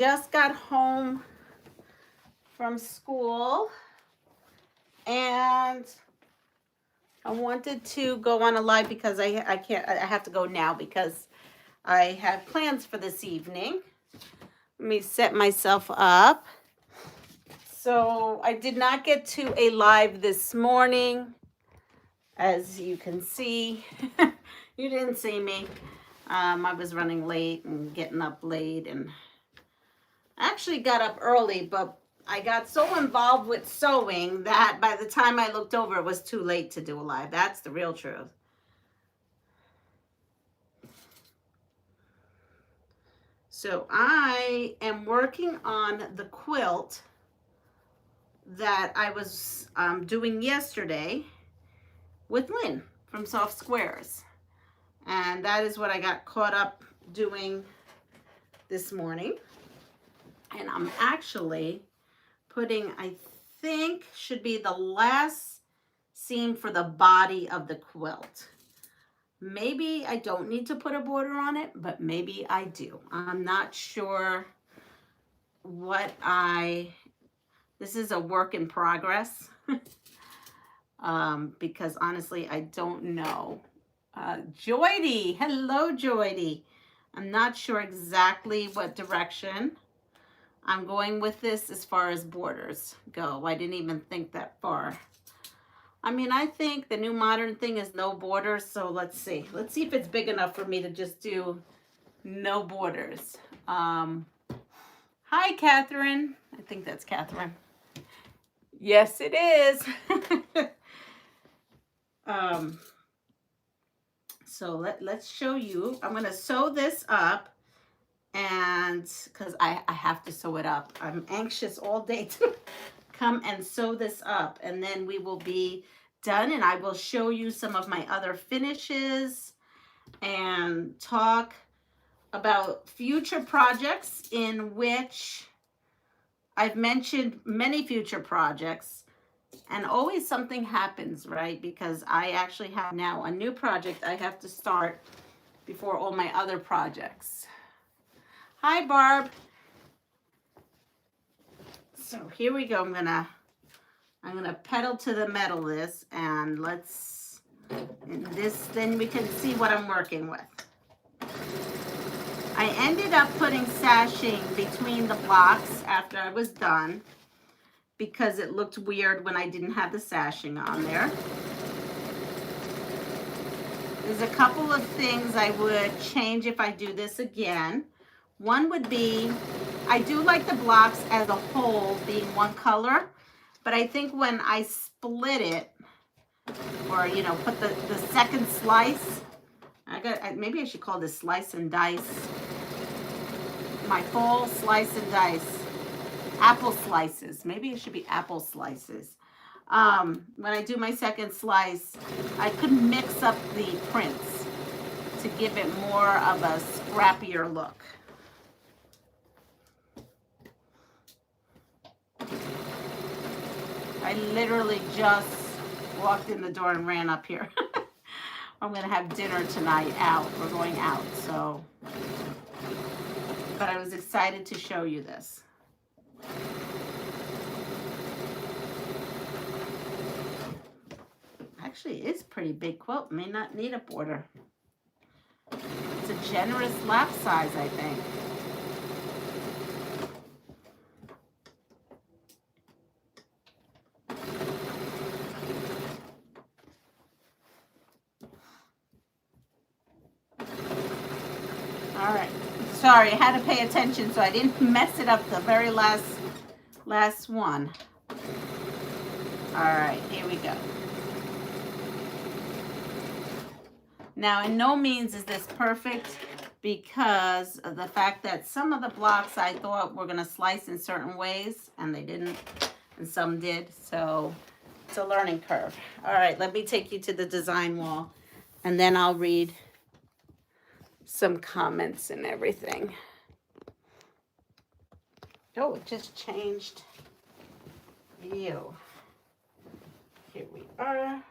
just got home from school and I wanted to go on a live because I have to go now because I have plans for this evening. Let me set myself up. So I did not get to a live this morning. As you can see, you didn't see me. I was running late and getting up late, and I actually got up early, but I got so involved with sewing that by the time I looked over, it was too late to do a live. That's the real truth. So I am working on the quilt that I was doing yesterday with Lynn from Soft Squares. And that is what I got caught up doing this morning. And I'm actually putting, I think, should be the last seam for the body of the quilt. Maybe I don't need to put a border on it, but maybe I do. I'm not sure this is a work in progress. Because honestly, I don't know. Joydy, hello Joydy. I'm not sure exactly what direction I'm going with this as far as borders go. I didn't even think that far. I mean, I think the new modern thing is no borders, so let's see. Let's see if it's big enough for me to just do no borders. Hi, Catherine. I think that's Catherine. Yes, it is. So let's show you. I'm going to sew this up, and because I have to sew it up. I'm anxious all day to come and sew this up, and then we will be done, and I will show you some of my other finishes and talk about future projects in which I've mentioned many future projects. And always something happens, right? Because I actually have now a new project I have to start before all my other projects. Hi, Barb. So here we go. I'm gonna pedal to the metal this, and then we can see what I'm working with. I ended up putting sashing between the blocks after I was done, because it looked weird when I didn't have the sashing on there. There's a couple of things I would change if I do this again. One would be, I do like the blocks as a whole being one color, but I think when I split it, or put the second slice, maybe I should call this slice and dice. My fall slice and dice. Apple slices. Maybe it should be apple slices. When I do my second slice, I could mix up the prints to give it more of a scrappier look. I literally just walked in the door and ran up here. I'm going to have dinner tonight out. We're going out, so. But I was excited to show you this. Actually, it is a pretty big quilt. May not need a border. It's a generous lap size, I think. All right. Sorry, I had to pay attention so I didn't mess it up the very last one. All right, here we go. Now, in no means is this perfect, because of the fact that some of the blocks I thought were going to slice in certain ways, and they didn't, and some did. So it's a learning curve. All right, let me take you to the design wall, and then I'll read some comments and everything. Oh, it just changed view. Here we are.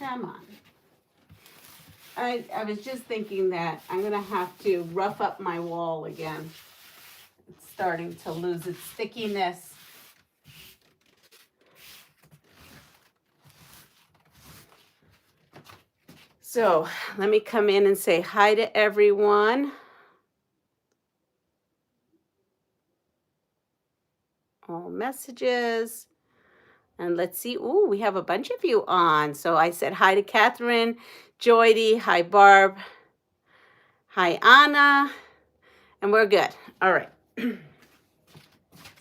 Come on. I was just thinking that I'm going to have to rough up my wall again. It's starting to lose its stickiness. So let me come in and say hi to everyone. All messages. And let's see. Ooh, we have a bunch of you on. So I said hi to Catherine, Joydy, hi Barb, hi Anna, and we're good. All right.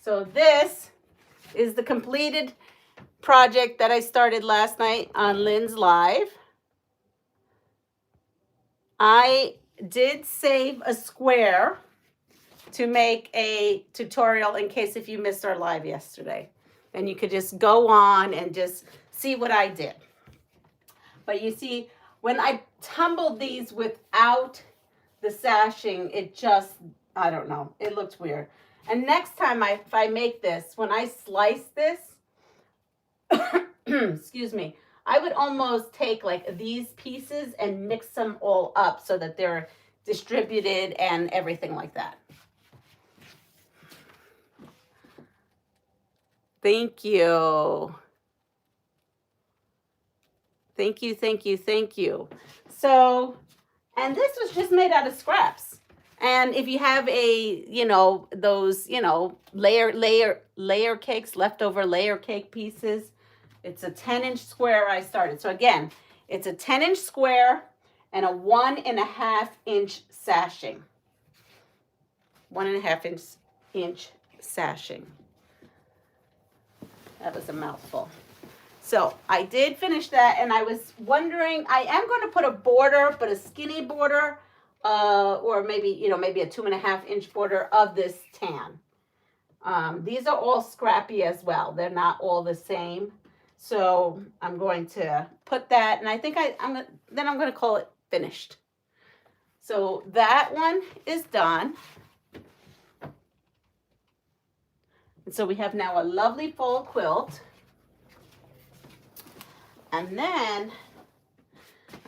So this is the completed project that I started last night on Lynn's Live. I did save a square to make a tutorial in case if you missed our live yesterday. And you could just go on and just see what I did. But you see, when I tumbled these without the sashing, it just, I don't know, it looked weird. And next time if I make this, when I slice this, excuse me, I would almost take like these pieces and mix them all up so that they're distributed and everything like that. Thank you. Thank you, thank you, thank you. So, and this was just made out of scraps. And if you have a, those, layer cakes, leftover layer cake pieces, it's a 10-inch square I started. So again, it's a 10-inch square and a 1.5-inch sashing. 1.5-inch sashing. That was a mouthful. So I did finish that, and I was wondering, I am going to put a border, but a skinny border, or maybe a 2.5-inch border of this tan. These are all scrappy as well. They're not all the same. So I'm going to put that, and I think I'm going to call it finished. So that one is done. And so we have now a lovely fall quilt. And then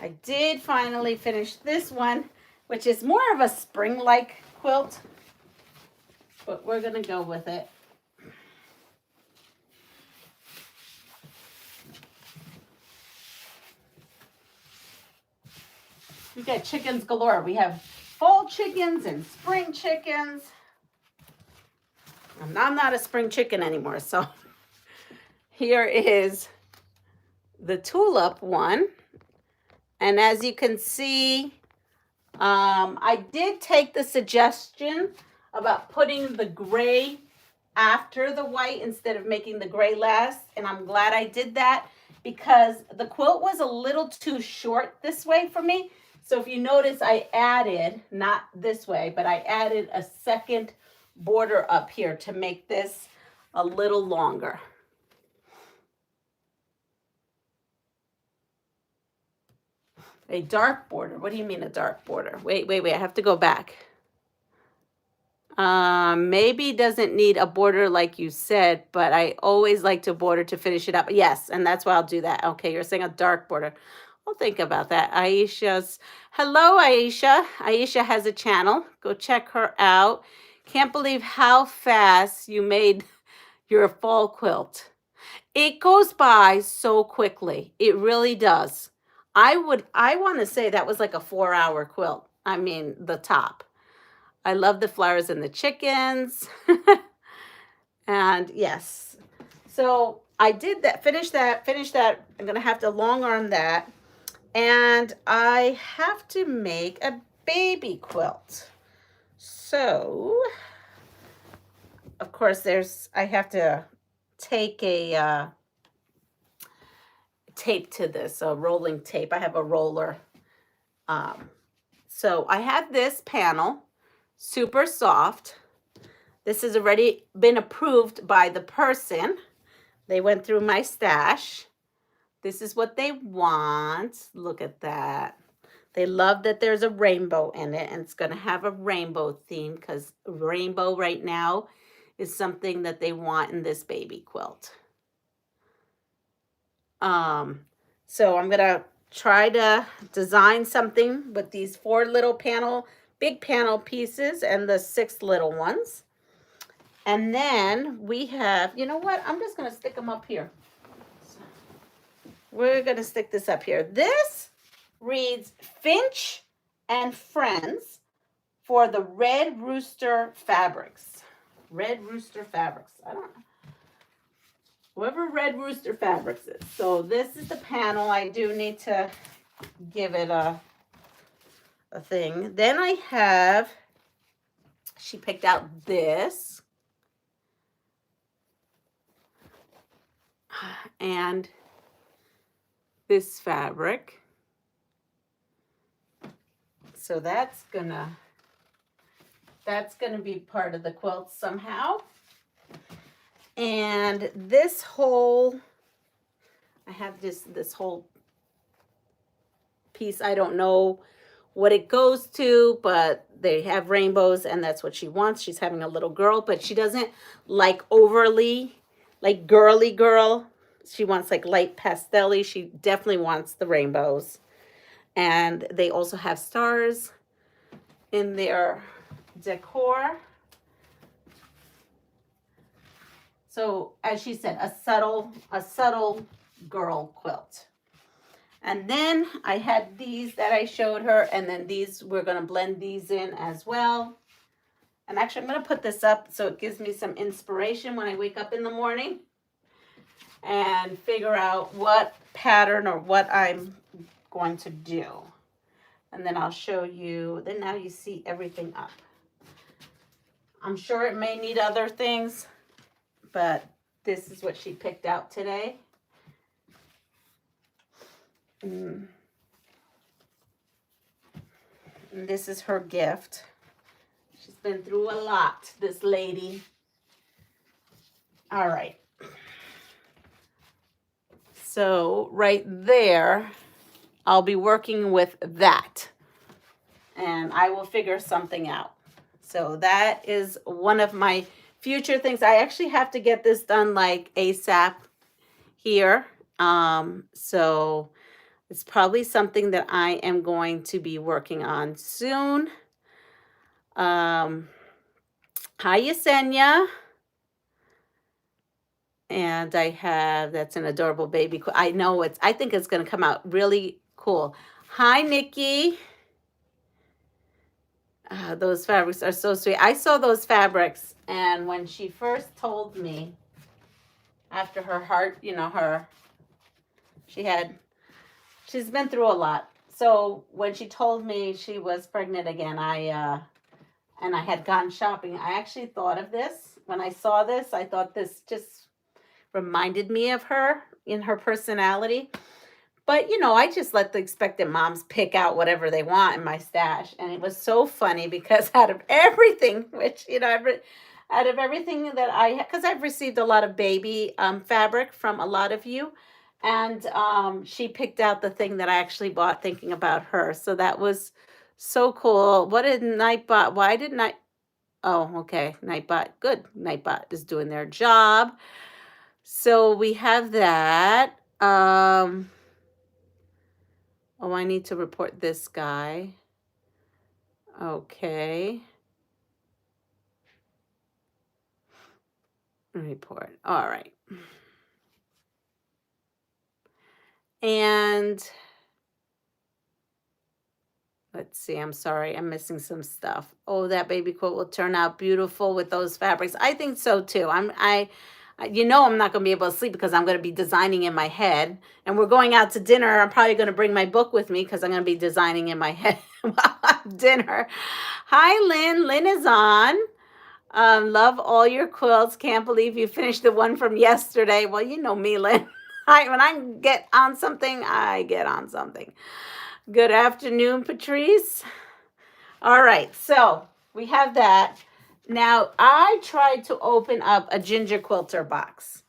I did finally finish this one, which is more of a spring-like quilt, but we're going to go with it. We've got chickens galore. We have fall chickens and spring chickens. And I'm not a spring chicken anymore, so here is the tulip one. And as you can see, I did take the suggestion about putting the gray after the white instead of making the gray last. And I'm glad I did that because the quilt was a little too short this way for me. So if you notice, I added, not this way, but I added a second border up here to make this a little longer. A dark border. What do you mean a dark border? Wait. I have to go back. Maybe doesn't need a border like you said, but I always like to border to finish it up. Yes, and that's why I'll do that. Okay, you're saying a dark border. I'll think about that. Hello, Aisha. Aisha has a channel. Go check her out. Can't believe how fast you made your fall quilt. It goes by so quickly. It really does. I want to say that was like a 4-hour quilt. I mean, the top. I love the flowers and the chickens. And yes. So I did that, finish that. I'm going to have to long arm that. And I have to make a baby quilt. So, of course, I have to take a tape to this, a rolling tape. I have a roller. So I have this panel, super soft. This has already been approved by the person. They went through my stash. This is what they want. Look at that. They love that there's a rainbow in it, and it's going to have a rainbow theme because rainbow right now is something that they want in this baby quilt. So I'm gonna try to design something with these 4 little big panel pieces and the 6 little ones. And then we have, you know what? I'm just gonna stick them up here. We're gonna stick this up here. This reads Finch and Friends for the Red Rooster Fabrics. Red Rooster Fabrics. I don't know. Whoever Red Rooster Fabrics is. So this is the panel. I do need to give it a thing. Then I have, she picked out this. And this fabric. So that's gonna be part of the quilt somehow. And this whole, I have this whole piece. I don't know what it goes to, but they have rainbows and that's what she wants. She's having a little girl, but she doesn't like overly like girly girl. She wants like light pastel-y. She definitely wants the rainbows. And they also have stars in their decor. So as she said, a subtle girl quilt. And then I had these that I showed her, and then these, we're gonna blend these in as well. And actually I'm gonna put this up so it gives me some inspiration when I wake up in the morning and figure out what pattern or what I'm going to do. And then I'll show you, then now you see everything up. I'm sure it may need other things, but this is what she picked out today. And this is her gift. She's been through a lot, this lady. All right. So right there, I'll be working with that. And I will figure something out. So that is one of my future things. I actually have to get this done like ASAP here. So it's probably something that I am going to be working on soon. Hi, Yesenia. And I have, that's an adorable baby. I know I think it's going to come out really cool. Hi, Nikki. Those fabrics are so sweet. I saw those fabrics, and when she first told me, after her heart, you know, she's been through a lot. So when she told me she was pregnant again, and I had gone shopping, I actually thought of this. When I saw this, I thought this just reminded me of her in her personality. But, you know, I just let the expectant moms pick out whatever they want in my stash. And it was so funny because out of everything, which, you know, out of everything that because I've received a lot of baby fabric from a lot of you. And she picked out the thing that I actually bought thinking about her. So that was so cool. What did Nightbot, why did Night, oh, okay, Nightbot, good. Nightbot is doing their job. So we have that. Oh, I need to report this guy. Okay. Report. All right. And let's see. I'm sorry. I'm missing some stuff. Oh, that baby quilt will turn out beautiful with those fabrics. I think so too. You know, I'm not going to be able to sleep because I'm going to be designing in my head. And we're going out to dinner. I'm probably going to bring my book with me because I'm going to be designing in my head while I'm dinner. Hi, Lynn. Lynn is on. Love all your quilts. Can't believe you finished the one from yesterday. Well, you know me, Lynn. When I get on something, I get on something. Good afternoon, Patrice. All right. So we have that. Now, I tried to open up a ginger quilter box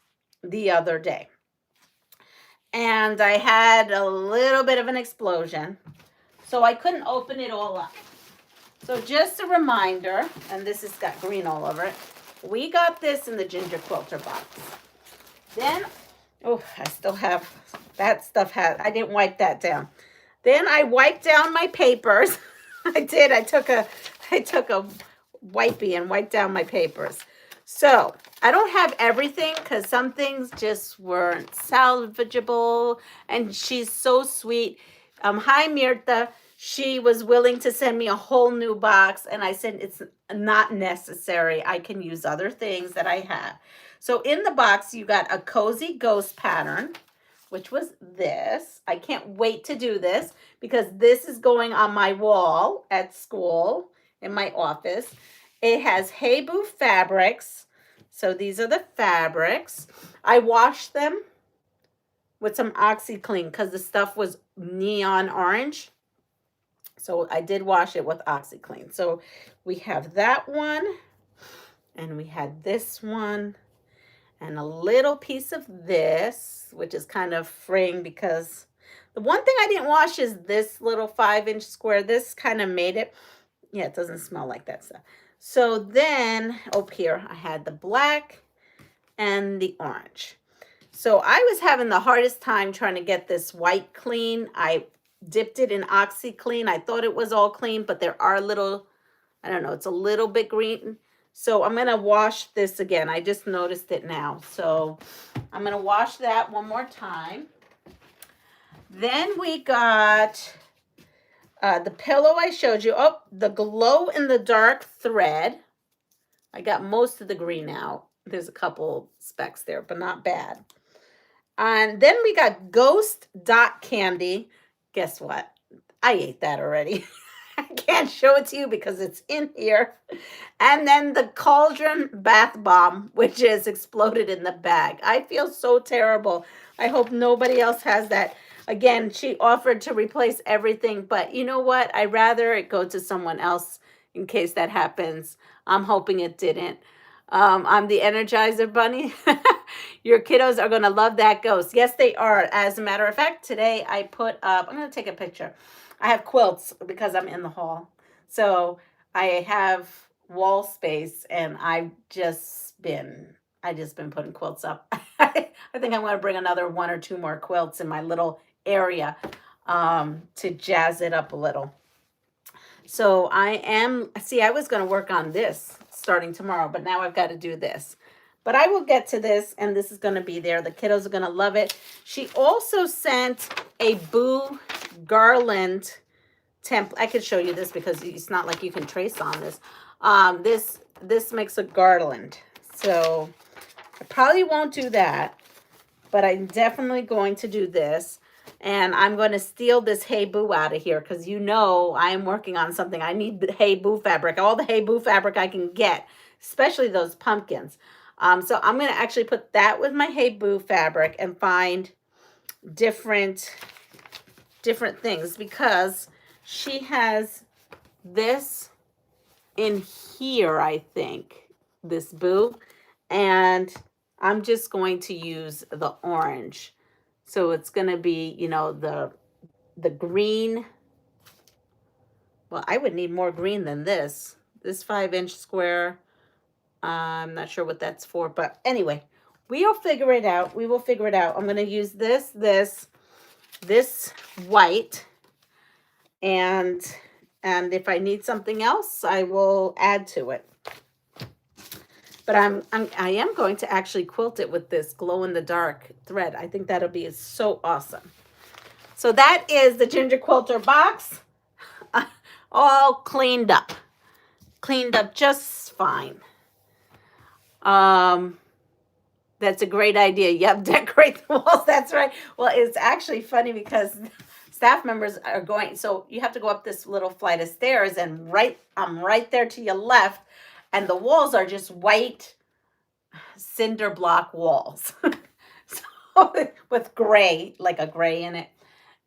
the other day, and I had a little bit of an explosion, so I couldn't open it all up. So just a reminder, and this has got green all over it, we got this in the ginger quilter box. Then Oh, I still have that stuff. I didn't wipe that down. Then I wiped down my papers. I did. I took a wipey and wiped down my papers. So I don't have everything because some things just weren't salvageable. And she's so sweet. Hi, Mirta. She was willing to send me a whole new box, and I said it's not necessary. I can use other things that I have. So in the box, you got a cozy ghost pattern, which was this. I can't wait to do this because this is going on my wall at school in my office. It has Hey Boo fabrics. So these are the fabrics. I washed them with some OxyClean because the stuff was neon orange. So I did wash it with OxyClean. So we have that one, and we had this one, and a little piece of this, which is kind of fraying because the one thing I didn't wash is this little 5-inch square. This kind of made it. Yeah, it doesn't smell like that stuff. So then up here, I had the black and the orange. So I was having the hardest time trying to get this white clean. I dipped it in OxyClean. I thought it was all clean, but there are little, I don't know, it's a little bit green. So I'm going to wash this again. I just noticed it now. So I'm going to wash that one more time. Then we got the pillow I showed you. Oh, the glow in the dark thread. I got most of the green out. There's a couple specks there, but not bad. And then we got Ghost Dot Candy. Guess what? I ate that already. I can't show it to you because it's in here. And then the Cauldron Bath Bomb, which is exploded in the bag. I feel so terrible. I hope nobody else has that. Again, she offered to replace everything, but you know what? I'd rather it go to someone else in case that happens. I'm hoping it didn't. I'm the Energizer Bunny. Your kiddos are going to love that ghost. Yes, they are. As a matter of fact, today I put up, I'm going to take a picture. I have quilts because I'm in the hall. So I have wall space, and I just been putting quilts up. I think I'm going to bring another 1 or 2 more quilts in my little area to jazz it up a little. So I was going to work on this starting tomorrow, but now I've got to do this. But I will get to this, and this is going to be there. The kiddos are going to love it. She also sent a Boo garland template. I could show you this because it's not like you can trace on this. This makes a garland. So I probably won't do that, but I'm definitely going to do this. And I'm going to steal this Hey Boo out of here because you know I am working on something. I need the Hey Boo fabric, all the Hey Boo fabric I can get, especially those pumpkins. So I'm going to actually put that with my Hey Boo fabric and find different things because she has this in here, I think, this Boo. And I'm just going to use the orange. So it's going to be, you know, the green. Well, I would need more green than this. This 5-inch square. I'm not sure what that's for. But anyway, we'll figure it out. We will figure it out. I'm going to use this white. And if I need something else, I will add to it. But I am going to actually quilt it with this glow-in-the-dark thread. I think that'll be so awesome. So that is the Ginger Quilter box, all cleaned up. Cleaned up just fine. That's a great idea. Yep, decorate the walls. That's right. Well, it's actually funny because staff members are going, so you have to go up this little flight of stairs, and I'm right there to your left. And the walls are just white cinder block walls. So, with gray, like a gray in it,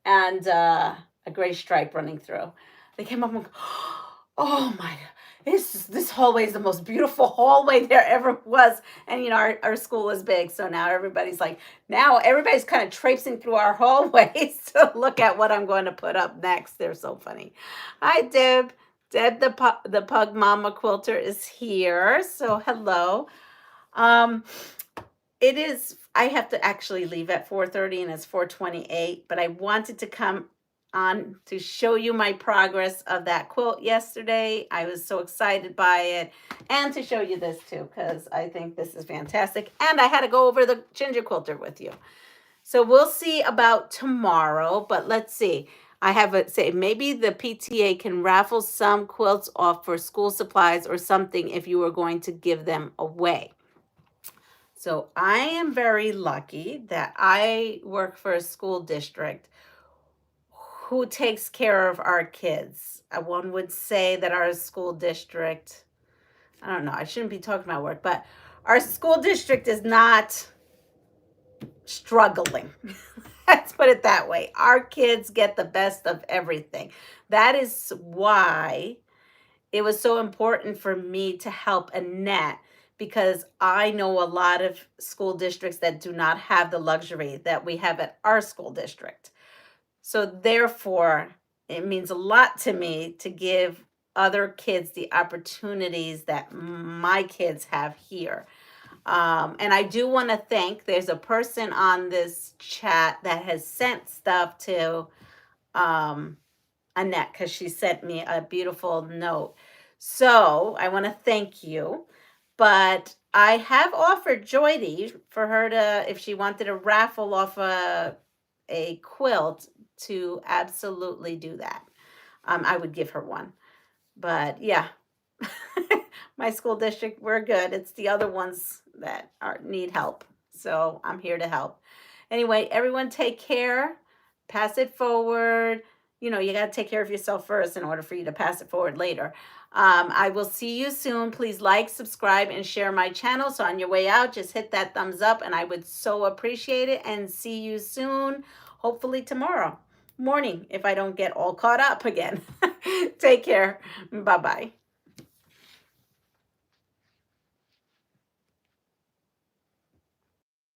and a gray stripe running through. They came up and go, oh my, this hallway is the most beautiful hallway there ever was. And you know, our school is big, so now everybody's kind of traipsing through our hallways to look at what I'm going to put up next. They're so funny. Hi, Deb. Deb, the Pug Mama Quilter is here. So hello. it is, I have to actually leave at 4:30 and it's 4:28, but I wanted to come on to show you my progress of that quilt yesterday. I was so excited by it, and to show you this too, because I think this is fantastic. And I had to go over the ginger quilter with you. So we'll see about tomorrow, but let's see. I have it say maybe the PTA can raffle some quilts off for school supplies or something if you were going to give them away. So I am very lucky that I work for a school district who takes care of our kids. One would say that our school district, I don't know, I shouldn't be talking about work, but our school district is not struggling. Let's put it that way. Our kids get the best of everything. That is why it was so important for me to help Annette, because I know a lot of school districts that do not have the luxury that we have at our school district. So therefore, it means a lot to me to give other kids the opportunities that my kids have here. And I do want to thank, there's a person on this chat that has sent stuff to Annette, because she sent me a beautiful note. So I want to thank you. But I have offered Joydy for her to, if she wanted to raffle off a quilt, to absolutely do that. I would give her one. But yeah, my school district, we're good. It's the other ones that need help. So I'm here to help. Anyway, everyone take care. Pass it forward. You know, you got to take care of yourself first in order for you to pass it forward later. I will see you soon. Please like, subscribe, and share my channel. So on your way out, just hit that thumbs up, and I would so appreciate it. And see you soon, hopefully tomorrow morning, if I don't get all caught up again. Take care. Bye-bye.